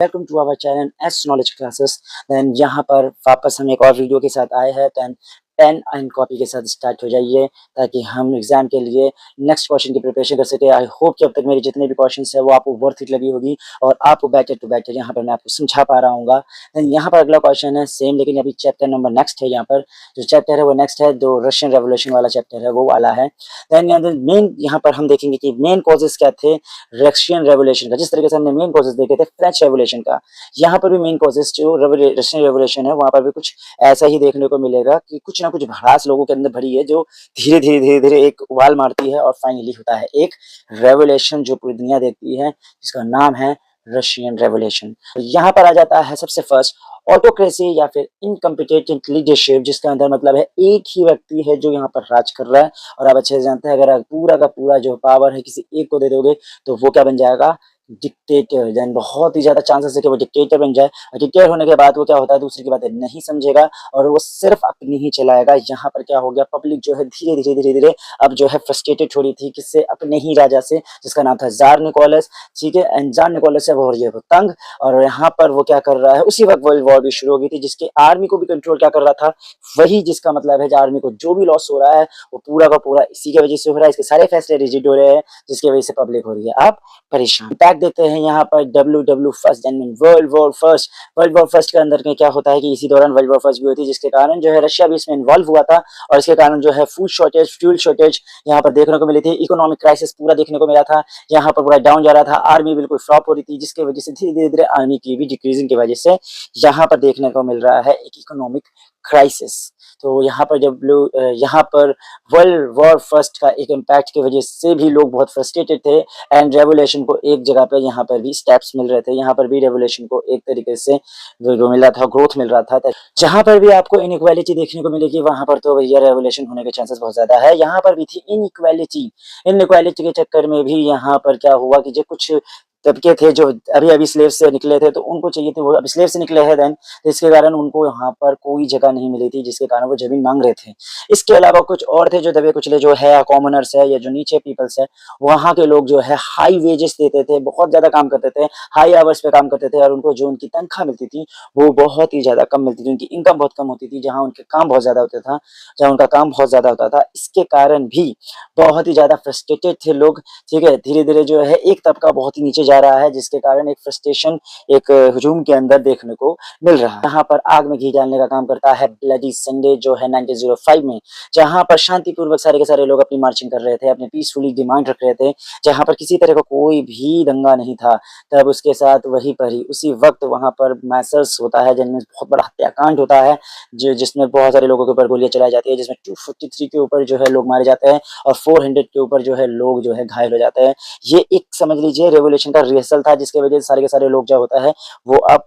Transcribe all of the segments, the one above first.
Welcome to our channel S knowledge classes. Then यहाँ पर वापस हम एक और वीडियो के साथ आए हैं। देन पेन एंड कॉपी के साथ स्टार्ट हो जाइए ताकि हम एग्जाम के लिए नेक्स्ट क्वेश्चन की प्रिपरेशन कर सके। आई होप कि अब तक मेरे जितने भी क्वेश्चंस है वो आपको वर्थ इट लगी होगी और आपको बेटर टू बेटर यहाँ पर मैं आपको समझा पा रहा हूँ। देन यहाँ पर अगला क्वेश्चन है सेम, लेकिन अभी चैप्टर नंबर नेक्स्ट है। यहाँ पर जो चैप्टर है वो नेक्स्ट है, जो रशियन रेवोल्यूशन वाला चैप्टर है वो वाला है। देन मेन यहाँ पर हम देखेंगे कि मेन कॉजेज क्या थे रशियन रेवोल्यूशन का। जिस तरीके से हमने मेन कॉजेज देखे थे फ्रेंच रेवोल्यूशन का, यहाँ पर भी मेन कॉजेज जो रशियन रेवोल्यूशन है वहां पर भी कुछ ऐसा ही देखने को मिलेगा कि कुछ ना कुछ भड़ास लोगों के अंदर भरी है जो धीरे धीरे धीरे धीरे एक उबाल मारती है और फाइनली होता है एक रेवोल्यूशन जो पूरी दुनिया देखती है, जिसका नाम है रशियन रेवोल्यूशन। तो यहाँ पर आ जाता है सबसे फर्स्ट ऑटोक्रेसी या फिर इनकम्पिटेंट लीडरशिप, जिसका अंदर मतलब है एक ही व्यक्ति है जो यहाँ पर राज कर रहा है। और आप अच्छे से जानते हैं अगर पूरा का पूरा जो पावर है किसी एक को दे दोगे तो वो क्या बन जाएगा, डिक्टेटर। देन बहुत ही ज्यादा चांसेस है कि वो डिक्टेटर बन जाए। और डिक्टेटर होने के बाद वो क्या होता है, दूसरी की बातें नहीं समझेगा और वो सिर्फ अपनी ही चलाएगा। यहाँ पर क्या हो गया, पब्लिक जो है धीरे धीरे धीरे धीरे अब जो है फ्रस्ट्रेटेड हो रही थी किससे, अपने ही राजा से, जिसका नाम था जार निकोलस। ठीक है, एंड जार निकोलस से वो हो रही है वो तंग। और यहाँ पर वो क्या कर रहा है, उसी वक्त वर्ल्ड वॉर भी शुरू हो गई थी, जिसके आर्मी को भी कंट्रोल क्या कर रहा था, वही, जिसका मतलब है आर्मी को जो भी लॉस हो रहा है वो पूरा का पूरा इसी की वजह से हो रहा है। इसके सारे फैसले रिजिड हो रहे हैं जिसकी वजह से पब्लिक हो रही है आप परेशान। इम्पैक्ट देते हैं यहाँ पर W first world war first. World war first के अंदर में क्या होता है कि इसी दौरान वर्ल्ड वॉर फर्स्ट भी होती है, जिसके कारण जो है रशिया भी इसमें इन्वॉल्व हुआ था। और इसके कारण जो है फूड शॉर्टेज, फ्यूल शॉर्टेज यहाँ पर देखने को मिली थी। इकोनॉमिक क्राइसिस पूरा देखने को मिला था, यहाँ पर पूरा डाउन जा रहा था, आर्मी बिल्कुल फ्लॉप हो रही थी, जिसकी वजह से धीरे धीरे आर्मी की भी डिक्रीजिंग की वजह से यहाँ पर देखने को मिल रहा है एक इकोनॉमिक क्राइसिस। तो यहाँ पर वर्ल्ड वॉर फर्स्ट का एक इम्पैक्ट की वजह से भी लोग बहुत फ्रस्ट्रेटेड थे एंड रेवोल्यूशन को एक जगह पे यहाँ पर भी स्टेप्स मिल रहे थे। यहाँ पर भी रेवोल्यूशन को एक तरीके से जो मिल रहा था, ग्रोथ मिल रहा था। जहाँ पर भी आपको इनइक्वालिटी देखने को मिलेगी वहां पर तो भैया रेवोल्यूशन होने के चांसेस बहुत ज्यादा है। यहाँ पर भी थी इनइक्वालिटी के चक्कर में भी यहाँ पर क्या हुआ कि जो कुछ तबके थे जो अभी अभी स्लेव से निकले थे तो उनको चाहिए थे, वो अभी स्लेव से निकले हैं देन, तो इसके कारण उनको यहाँ पर कोई जगह नहीं मिली थी, जिसके कारण वो जमीन मांग रहे थे। इसके अलावा कुछ और थे जो दबे कुचले जो है कॉमनर्स है या जो नीचे पीपल्स है, वहाँ के लोग जो है हाई वेजेस देते थे, बहुत ज्यादा काम करते थे, हाई आवर्स पे काम करते थे और उनको जो उनकी तनख्वाह मिलती थी वो बहुत ही ज्यादा कम मिलती थी, उनकी इनकम बहुत कम होती थी। जहाँ उनके काम बहुत ज्यादा होता था, जहाँ उनका काम बहुत ज्यादा होता था, इसके कारण भी बहुत ही ज्यादा फ्रस्ट्रेटेड थे लोग। ठीक है, धीरे धीरे जो है एक तबका बहुत ही नीचे जा रहा है, जिसके कारण एक फ्रस्ट्रेशन एक हुजूम के अंदर देखने को मिल रहा है। यहाँ पर आग में घी डालने का काम करता है ब्लडी संडे जो है 1905 में, जहाँ पर शांतिपूर्वक सारे के सारे लोग अपनी मार्चिंग कर रहे थे, अपने पीसफुली डिमांड रख रहे थे, जहाँ पर किसी तरह का कोई भी दंगा नहीं था। तब उसके साथ वही पर ही उसी वक्त वहां पर मैसर्स होता है जिनमें बहुत बड़ा हत्याकांड होता है, जो जिसमें बहुत सारे लोगों के ऊपर गोलियां चलाई जाती है, जिसमें 243 के ऊपर जो है लोग मारे जाते हैं और 400 के ऊपर जो है लोग जो है घायल हो जाते हैं। ये एक समझ लीजिए रेवोल्यूशन का रिहर्सल था, जिसके वजह से सारे के सारे लोग जो होता है वो अब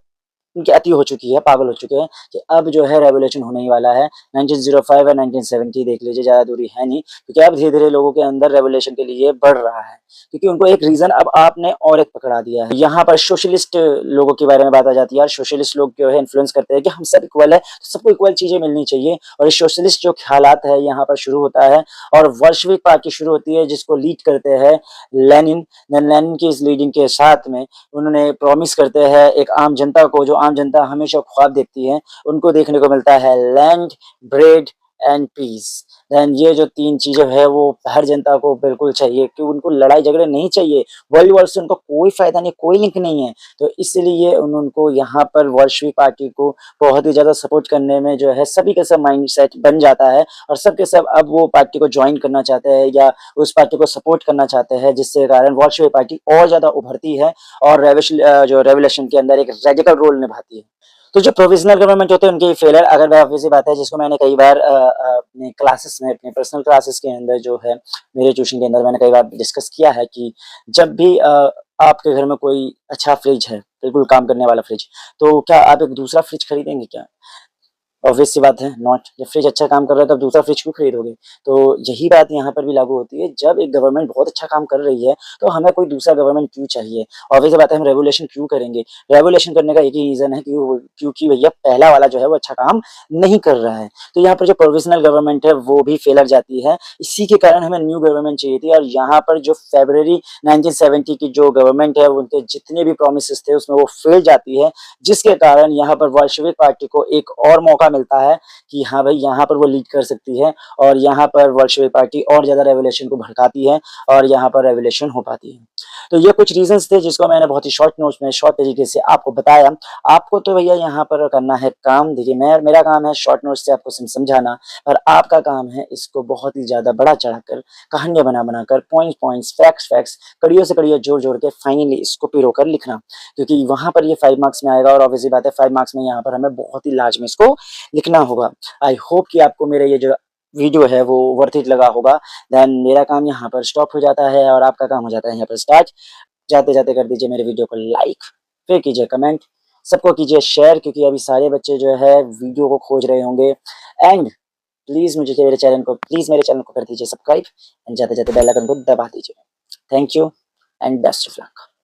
उनकी अति हो चुकी है, पागल हो चुके हैं कि अब जो है रेवोल्यूशन होने ही वाला है। 1905 और 1970 देख लीजिए, ज्यादा दूरी है नहीं, क्योंकि अब धीरे धीरे लोगों के अंदर रेवोल्यूशन के लिए बढ़ रहा है, क्योंकि उनको एक रीजन अब आपने और एक पकड़ा दिया है। यहाँ पर सोशलिस्ट लोगों के बारे में बात आ जाती है यार। सोशलिस्ट लोग जो है इन्फ्लुएंस करते हैं कि हम सब इक्वल है, तो सबको इक्वल चीजें मिलनी चाहिए। और सोशलिस्ट जो ख्यालात है यहाँ पर शुरू होता है और वॉल्शेविक पार्टी शुरू होती है, जिसको लीड करते हैं लेनिन। लेनिन की इस लीडिंग के साथ में उन्होंने प्रॉमिस करते हैं एक आम जनता को, जो आम जनता हमेशा ख्वाब देखती है, उनको देखने को मिलता है land, bread and peace. Then ये जो तीन चीजें है वो हर जनता को बिल्कुल चाहिए, कि उनको लड़ाई झगड़े नहीं चाहिए, वर्ल्ड वॉर से उनको कोई फायदा नहीं, कोई लिंक नहीं है। तो इसलिए उनको यहाँ पर वॉल्शेविक पार्टी को बहुत ही ज्यादा सपोर्ट करने में जो है सभी का सब माइंड सेट बन जाता है और सबके सब अब वो पार्टी को ज्वाइन करना चाहते हैं या उस पार्टी को सपोर्ट करना चाहते हैं, जिसके कारण वॉल्शेविक पार्टी और ज्यादा उभरती है और जो रेवोल्यूशन के अंदर एक रेडिकल रोल निभाती है। तो जो प्रोविजनल गवर्नमेंट होते हैं उनके फेलियर, अगर मैं ऑब्वियसली बात है जिसको मैंने कई बार अपने क्लासेस में, अपने पर्सनल क्लासेस के अंदर जो है मेरे ट्यूशन के अंदर मैंने कई बार डिस्कस किया है कि जब भी आपके घर में कोई अच्छा फ्रिज है, बिल्कुल काम करने वाला फ्रिज, तो क्या आप एक दूसरा फ्रिज खरीदेंगे क्या? ऑब्वियस सी बात है नॉट। जब फ्रिज अच्छा काम कर रहा है तब दूसरा फ्रिज क्यों खरीदोगे? तो यही बात यहाँ पर भी लागू होती है, जब एक गवर्नमेंट बहुत अच्छा काम कर रही है, तो हमें कोई दूसरा गवर्नमेंट क्यों चाहिए? ऑब्वियस सी बात है हम रेगुलेशन क्यों करेंगे? रेगुलेशन करने का एक ही रीज़न है क्योंकि भैया पहला वाला जो है वो अच्छा काम नहीं कर रहा है। तो यहाँ पर जो प्रोविज़नल गवर्नमेंट है वो भी फेलर जाती है। इसी के कारण हमें न्यू गवर्नमेंट चाहिए थी और यहाँ पर जो फ़रवरी 1970 की जो गवर्नमेंट है उनके जितने भी प्रॉमिसेस थे उसमें वो फेल जाती है, जिसके कारण यहाँ पर बोल्शेविक पार्टी को एक और मौका मिलता है कि हाँ भाई यहाँ पर वो लीड कर सकती है और यहाँ पर बोल्शेविक पार्टी और ज़्यादा रेवोल्यूशन को भड़काती है और यहाँ पर रेवोल्यूशन हो पाती है। तो ये कुछ रीज़न्स थे जिसको मैंने बहुत ही शॉर्ट नोट्स में शॉर्ट तरीके से आपको बताया। आपको तो भैया यहाँ पर करना है काम। देखिए मेरा काम है शॉर्ट नोट्स से आपको समझाना, पर आपका काम है इसको बहुत ही ज़्यादा बढ़ा चढ़ाकर, कहानियाँ बना कर, पॉइंट्स, फैक्ट्स, कड़ियों से कड़ियाँ जोड़ के फाइनली इसको पिरो कर लिखना, क्योंकि वहाँ पर ये 5 मार्क्स में आएगा और ऑब्वियस सी बात है 5 मार्क्स में यहाँ पर हमें बहुत ही लार्ज में इसको लिखना होगा। आई होप कि आपको मेरा ये जो वीडियो है वो वर्थ इट लगा होगा। देन मेरा काम यहाँ पर स्टॉप हो जाता है और आपका काम हो जाता है यहाँ पर स्टार्ट। जाते-जाते कर दीजिए मेरे वीडियो को लाइक, फिर कीजिए कमेंट, सबको कीजिए शेयर, क्योंकि अभी सारे बच्चे जो है वीडियो को खोज रहे होंगे। एंड प्लीज़ मेरे चैनल को कर दीजिए सब्सक्राइब एंड जाते-जाते बेल आइकन को दबा दीजिए। Thank you and best of luck.